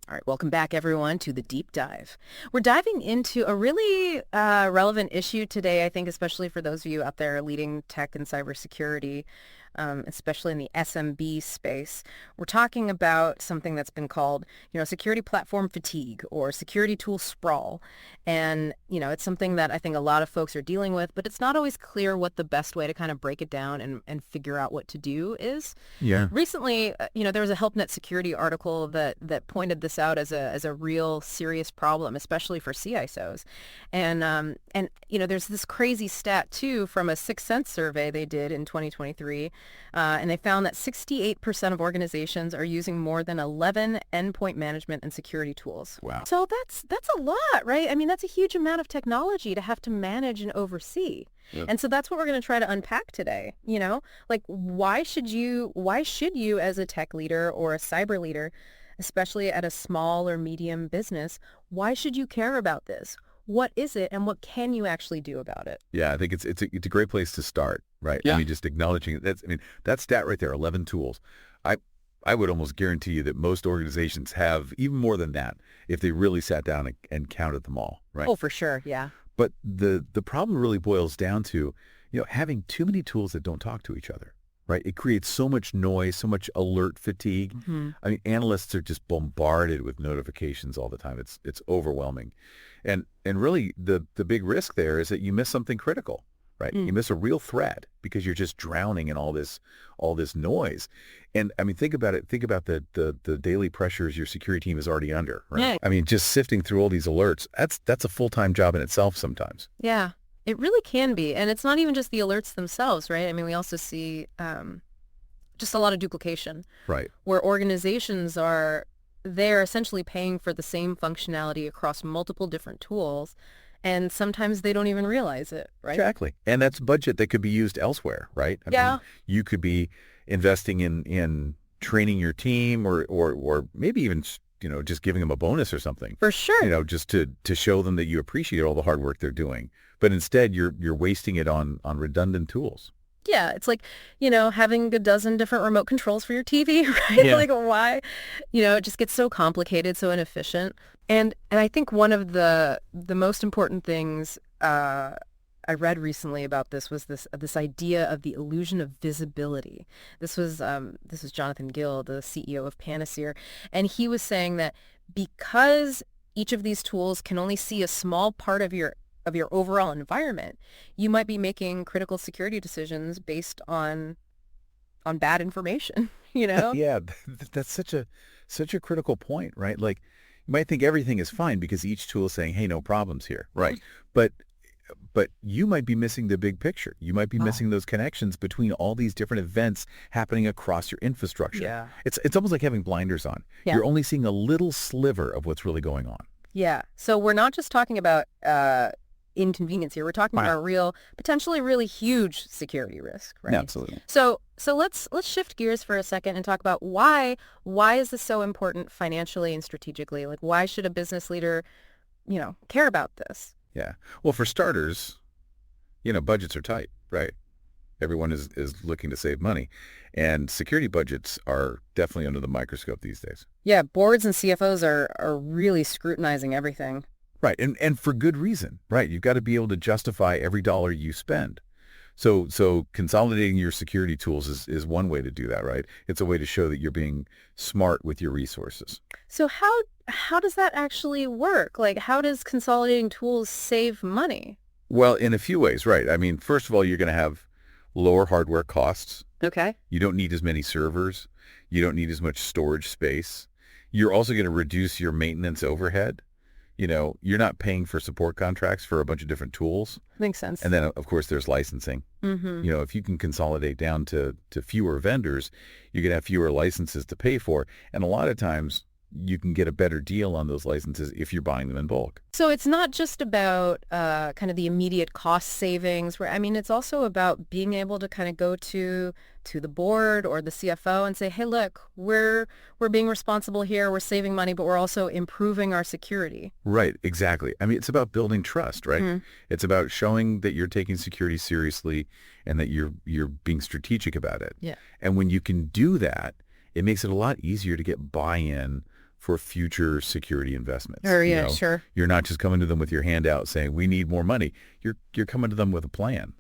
All right, welcome back, everyone, to the deep dive. We're diving into a really relevant issue today, I think, especially for those of you out there leading tech and cybersecurity, especially in the SMB space. We're talking about something that's been called, security platform fatigue or security tool sprawl. And, it's something that I think a lot of folks are dealing with, but it's not always clear what the best way to kind of break it down and figure out what to do is. Yeah. Recently, there was a HelpNet security article that pointed this out as a real serious problem, especially for CISOs. And there's this crazy stat too from a 6th Sense survey they did in 2023, and they found that 68% of organizations are using more than 11 endpoint management and security tools. Wow. So that's a lot, right? I mean, that's a huge amount of technology to have to manage and oversee. Yep. And so that's what we're going to try to unpack today. Like why should you as a tech leader or a cyber leader, especially at a small or medium business, why should you care about this? What is it and what can you actually do about it? Yeah, I think it's a great place to start, right? Yeah. I mean, just acknowledging it. That stat right there, 11 tools. I would almost guarantee you that most organizations have even more than that if they really sat down and counted them all, right? Oh, for sure. Yeah. But the problem really boils down to, having too many tools that don't talk to each other, right? It creates so much noise, so much alert fatigue. Mm-hmm. I mean, analysts are just bombarded with notifications all the time. It's overwhelming. And really the big risk there is that you miss something critical, right? You miss a real threat because you're just drowning in all this noise. And I mean, think about it. Think about the daily pressures your security team is already under, right? Yeah. I mean, just sifting through all these alerts, that's a full-time job in itself sometimes. Yeah, it really can be. And it's not even just the alerts themselves, right? I mean, we also see just a lot of duplication. Right. Where organizations they're essentially paying for the same functionality across multiple different tools, and sometimes they don't even realize it, right? Exactly. And that's budget that could be used elsewhere, right? I Yeah. mean, you could be investing in training your team or maybe even, just giving them a bonus or something. For sure. Just to show them that you appreciate all the hard work they're doing. But instead, you're wasting it on redundant tools. Yeah, it's like, having a dozen different remote controls for your TV, right? Yeah. Like why? It just gets so complicated, so inefficient. And I think one of the most important things I read recently about this was this idea of the illusion of visibility. This was Jonathan Gill, the CEO of Panacea, and he was saying that because each of these tools can only see a small part of your overall environment, you might be making critical security decisions based on bad information, Yeah, that's such a critical point, right? Like, you might think everything is fine because each tool is saying, "Hey, no problems here," right? But you might be missing the big picture. You might be missing those connections between all these different events happening across your infrastructure. Yeah. It's almost like having blinders on. Yeah. You're only seeing a little sliver of what's really going on. Yeah. So we're not just talking about inconvenience here. We're talking about real, potentially really huge security risk, right? Absolutely. So let's shift gears for a second and talk about why is this so important financially and strategically? Like, why should a business leader, care about this? Yeah. Well, for starters, budgets are tight, right? Everyone is looking to save money. And security budgets are definitely under the microscope these days. Yeah, boards and CFOs are really scrutinizing everything. Right. And for good reason, right? You've got to be able to justify every dollar you spend. So consolidating your security tools is one way to do that, right? It's a way to show that you're being smart with your resources. So how does that actually work? Like, how does consolidating tools save money? Well, in a few ways, right? I mean, first of all, you're going to have lower hardware costs. Okay. You don't need as many servers. You don't need as much storage space. You're also going to reduce your maintenance overhead. You're not paying for support contracts for a bunch of different tools. Makes sense. And then, of course, there's licensing. Mm-hmm. If you can consolidate down to fewer vendors, you're going to have fewer licenses to pay for. And a lot of times, you can get a better deal on those licenses if you're buying them in bulk. So it's not just about kind of the immediate cost savings. I mean, it's also about being able to kind of go to the board or the CFO and say, hey, look, we're being responsible here. We're saving money, but we're also improving our security. Right, exactly. I mean, it's about building trust, right? Mm-hmm. It's about showing that you're taking security seriously and that you're being strategic about it. Yeah. And when you can do that, it makes it a lot easier to get buy-in for future security investments. Oh, yeah, sure. You're not just coming to them with your hand out saying, we need more money. You're coming to them with a plan.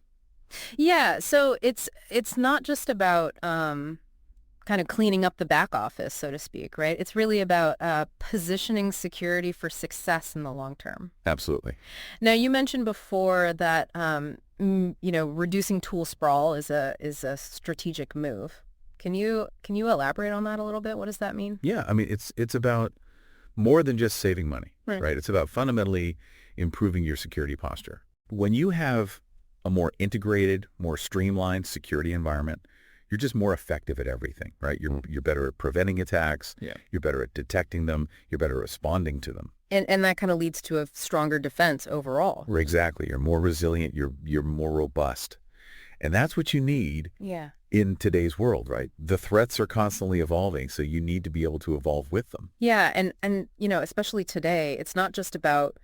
Yeah, so it's not just about kind of cleaning up the back office, so to speak, right? It's really about positioning security for success in the long term. Absolutely. Now, you mentioned before that reducing tool sprawl is a strategic move. Can you elaborate on that a little bit? What does that mean? Yeah, I mean, it's about more than just saving money, Right. right? It's about fundamentally improving your security posture. When you have a more integrated, more streamlined security environment, you're just more effective at everything, right? You're better at preventing attacks. Yeah. You're better at detecting them. You're better at responding to them. And that kind of leads to a stronger defense overall. Exactly. You're more resilient. You're more robust. And that's what you need Yeah. in today's world, right? The threats are constantly evolving, so you need to be able to evolve with them. Yeah, and especially today, it's not just about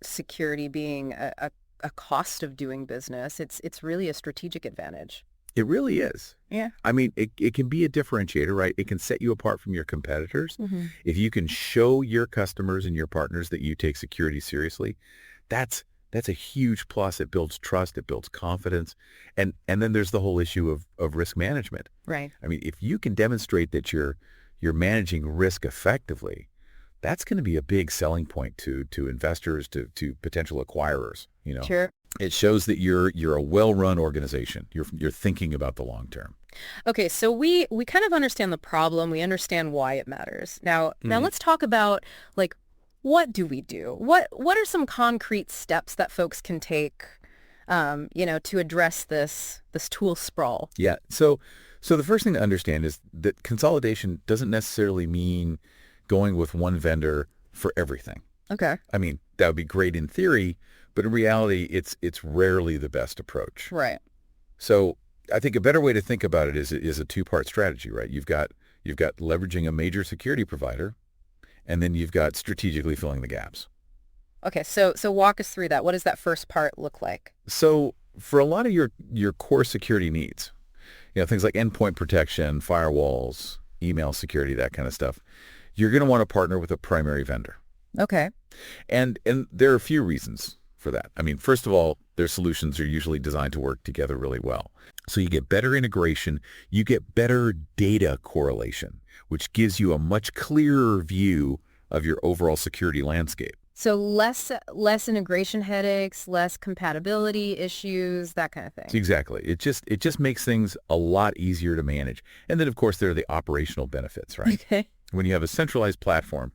security being a cost of doing business. It's really a strategic advantage. It really is. Yeah. I mean, it can be a differentiator, right? It can set you apart from your competitors. Mm-hmm. If you can show your customers and your partners that you take security seriously, that's a huge plus. It builds trust. It builds confidence. And then there's the whole issue of risk management. Right. I mean, if you can demonstrate that you're managing risk effectively, that's going to be a big selling point to investors, to potential acquirers. Sure. It shows that you're a well-run organization. You're thinking about the long term. Okay, so we kind of understand the problem. We understand why it matters. Now Mhm. let's talk about what do we do? What are some concrete steps that folks can take, to address this tool sprawl? Yeah. So the first thing to understand is that consolidation doesn't necessarily mean going with one vendor for everything. Okay. I mean, that would be great in theory, but in reality, it's rarely the best approach. Right. So I think a better way to think about it is a two-part strategy, right? You've got leveraging a major security provider, and then you've got strategically filling the gaps. Okay, so walk us through that. What does that first part look like? So for a lot of your core security needs, things like endpoint protection, firewalls, email security, that kind of stuff, you're going to want to partner with a primary vendor. Okay. And there are a few reasons for that. I mean, first of all, their solutions are usually designed to work together really well. So you get better integration, you get better data correlation, which gives you a much clearer view of your overall security landscape. So less integration headaches, less compatibility issues, that kind of thing. Exactly. It just makes things a lot easier to manage. And then, of course, there are the operational benefits, right? Okay. When you have a centralized platform,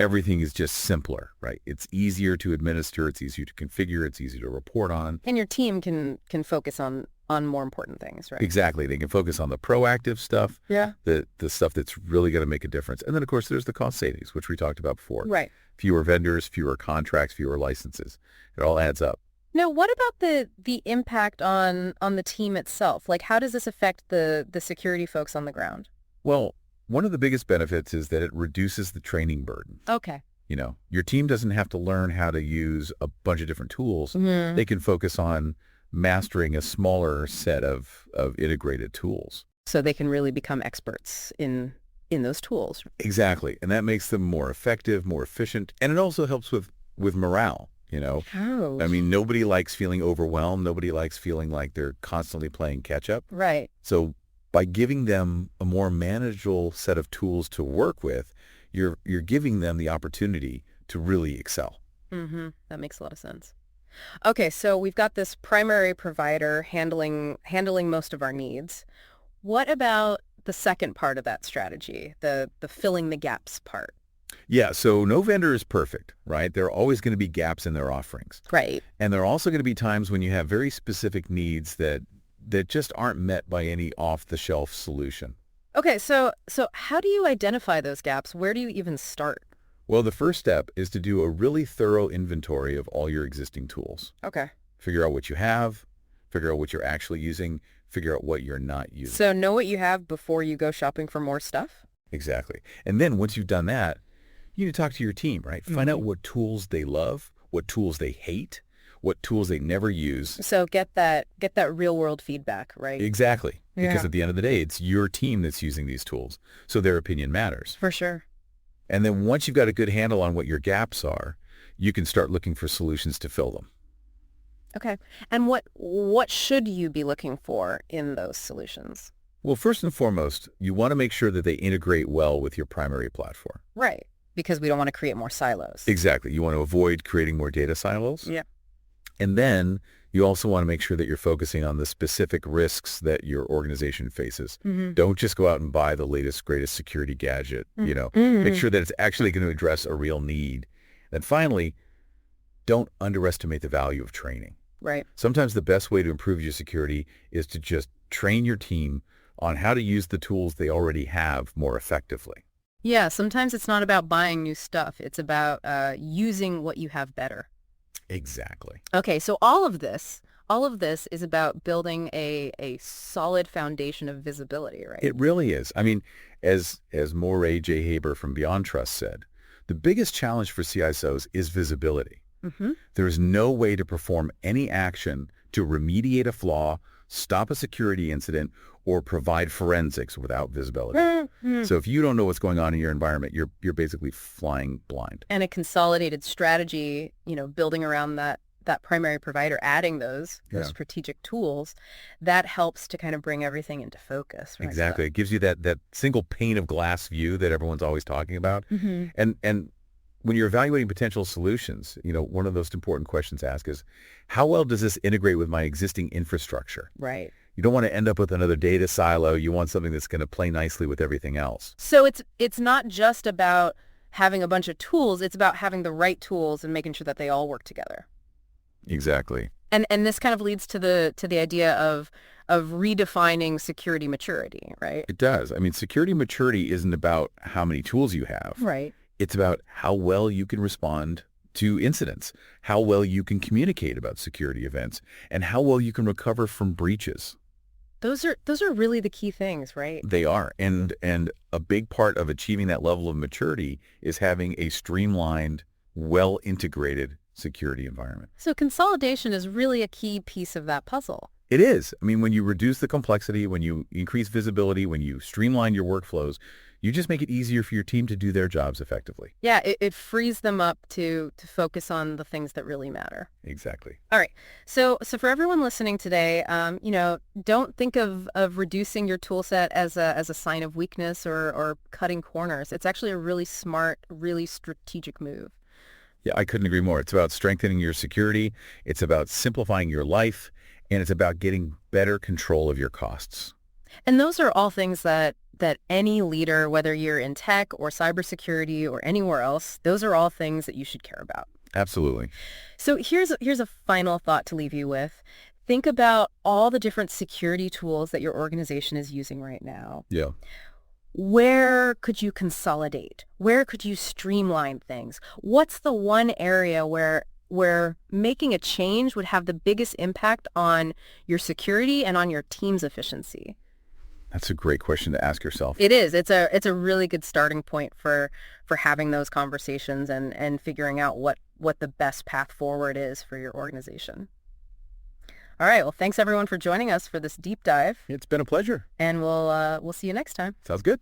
everything is just simpler, right? It's easier to administer, it's easier to configure, it's easier to report on. And your team can focus on more important things, right? Exactly. They can focus on the proactive stuff, Yeah. the stuff that's really going to make a difference. And then, of course, there's the cost savings, which we talked about before. Right. Fewer vendors, fewer contracts, fewer licenses. It all adds up. Now, what about the impact on the team itself? Like, how does this affect the security folks on the ground? Well, one of the biggest benefits is that it reduces the training burden. Okay. Your team doesn't have to learn how to use a bunch of different tools. Mm-hmm. They can focus on mastering a smaller set of integrated tools. So they can really become experts in those tools. Exactly. And that makes them more effective, more efficient. And it also helps with morale, Oh. I mean, nobody likes feeling overwhelmed. Nobody likes feeling like they're constantly playing catch up. Right. So by giving them a more manageable set of tools to work with, you're giving them the opportunity to really excel. Mm-hmm. That makes a lot of sense. Okay, so we've got this primary provider handling most of our needs. What about the second part of that strategy, the filling the gaps part? Yeah, so no vendor is perfect, right? There are always going to be gaps in their offerings. Right. And there are also going to be times when you have very specific needs that just aren't met by any off-the-shelf solution. Okay, so how do you identify those gaps? Where do you even start? Well, the first step is to do a really thorough inventory of all your existing tools. Okay. Figure out what you have, figure out what you're actually using, figure out what you're not using. So know what you have before you go shopping for more stuff? Exactly. And then once you've done that, you need to talk to your team, right? Find out Mm-hmm. what tools they love, what tools they hate, what tools they never use. So get that real world feedback, right? Exactly. because Yeah, at the end of the day, it's your team that's using these tools, so their opinion matters. for sure. And then once you've got a good handle on what your gaps are, you can start looking for solutions to fill them. Okay. And what should you be looking for in those solutions? Well, first and foremost, you want to make sure that they integrate well with your primary platform. Right. Because we don't want to create more silos. Exactly. You want to avoid creating more data silos. Yeah. And then you also want to make sure that you're focusing on the specific risks that your organization faces. Mm-hmm. Don't just go out and buy the latest, greatest security gadget. Mm-hmm. Make sure that it's actually going to address a real need. Then finally, don't underestimate the value of training. Right. Sometimes the best way to improve your security is to just train your team on how to use the tools they already have more effectively. Yeah, sometimes it's not about buying new stuff. It's about using what you have better. Exactly. Okay, so all of this is about building a solid foundation of visibility, right? It really is. I mean, as Moray J. Haber from Beyond Trust said, the biggest challenge for CISOs is visibility. Mm-hmm. There is no way to perform any action to remediate a flaw, stop a security incident, or provide forensics without visibility. Mm-hmm. So if you don't know what's going on in your environment, you're basically flying blind. And a consolidated strategy, building around that primary provider, adding those Yeah. strategic tools, that helps to kind of bring everything into focus, right? Exactly. It gives you that single pane of glass view that everyone's always talking about. Mm-hmm. And when you're evaluating potential solutions, one of those important questions to ask is, how well does this integrate with my existing infrastructure? Right. You don't want to end up with another data silo. You want something that's going to play nicely with everything else. So it's not just about having a bunch of tools, it's about having the right tools and making sure that they all work together. Exactly. And this kind of leads to the idea of redefining security maturity, right? It does. I mean, security maturity isn't about how many tools you have. Right. It's about how well you can respond to incidents, how well you can communicate about security events, and how well you can recover from breaches. Those are really the key things, right? They are. And a big part of achieving that level of maturity is having a streamlined, well-integrated security environment. So consolidation is really a key piece of that puzzle. It is. I mean, when you reduce the complexity, when you increase visibility, when you streamline your workflows, you just make it easier for your team to do their jobs effectively. Yeah, it frees them up to focus on the things that really matter. Exactly. All right. So for everyone listening today, don't think of reducing your tool set as a sign of weakness or cutting corners. It's actually a really smart, really strategic move. Yeah, I couldn't agree more. It's about strengthening your security. It's about simplifying your life. And it's about getting better control of your costs. And those are all things that any leader, whether you're in tech or cybersecurity or anywhere else, those are all things that you should care about. Absolutely. So here's a final thought to leave you with. Think about all the different security tools that your organization is using right now. Yeah. Where could you consolidate? Where could you streamline things? What's the one area where making a change would have the biggest impact on your security and on your team's efficiency? That's a great question to ask yourself. It is. It's a really good starting point for having those conversations and figuring out what the best path forward is for your organization. All right. Well, thanks everyone for joining us for this deep dive, It's been a pleasure. and we'll see you next time. Sounds good.